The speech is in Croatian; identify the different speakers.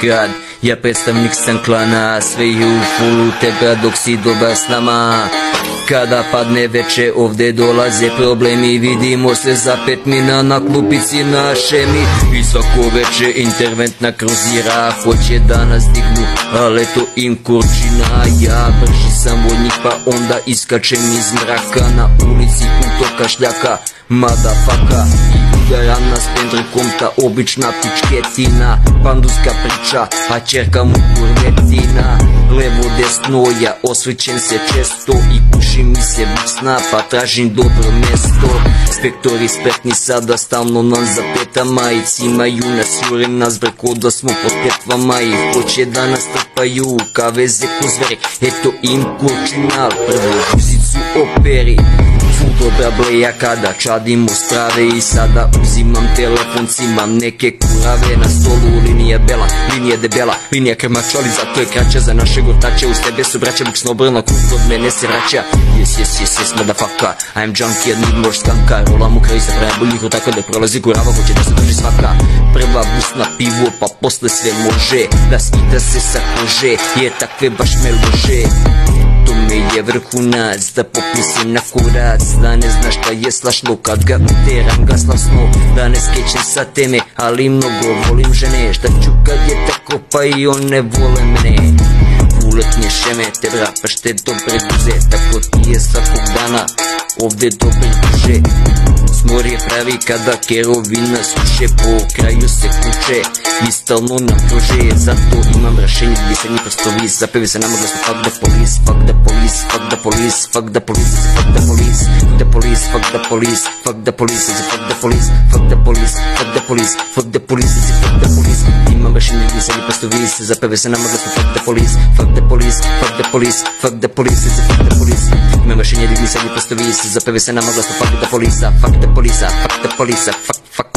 Speaker 1: grad. Ja predstavnik sam klana, sve je u fullu tebe dok si dobar s nama. Kada padne veče ovdje dolaze problemi, vidimo se za 5 mina na klupici na šemi. I svako veče interventna kruzira, hoće da nas dignu, ale to im kurčina. Ja brži sam od njih pa onda iskačem iz mraka, na ulici u to kašljaka, madafaka. I udaram nas pendrekom ta obična pičketina, panduska priča, a čerka mu kurvetina. Levo desno ja osvrćem se često i puši mi se buksna pa tražim dobro mesto. Spektori spretni sada stalno nam zapetama i cimaju nas, jure nas breko da smo pod petvama i hoće da nas trpaju ka veze ko zveri. Eto im kurčina, prvo guzicu operi. Ful dobra bleja kada čadimo strave i sada uzimam telefon, cimam neke kurave. Na stolu linija bela, linija debela, linija krmačali, zato je kraća za našeg ortača. Uz tebe su braća buksno obrna, krug od mene se vraća. Yes, motherfucker, I'm junkie, need more skanka. Rolam u kraju sa najboljih, tako da prolazi kurava, hoće da se drži svaka. Prva busna pivo, pa posle sve može da skita se sa kože, jer takve baš me lože. To me je vrhunac, da popisim na kurac, da ne znaš šta je slašno kad ga uteram gaslasno. Da ne skećem sa teme, ali mnogo volim žene, šta ću kad je tako pa i one vole mene. Uletnje šeme te vrapaš te dobre guze, tako ti je svakog dana ovdje dobre duže. Smor je pravi kada kerovina suše, po kraju se kuće i stalno nam prože. Zato imam rašenje gdje se njih prostovi, zapevi se nama glasno fuck the police, fuck the police, fuck the police, fuck the police, fuck the police, fuck the police, fuck the police, fuck the police, fuck the police, fuck the police, fuck the police, fuck the police, fuck the police. Imam rašenje gdje se njih prostovi, zapevi se nama glasno fuck the police, fuck the police, fuck the police, fuck the police, fuck the police. Imam rašenje gdje se njih prostovi, zapevi se nama glasno fuck the police, fuck the police, fuck the police, fuck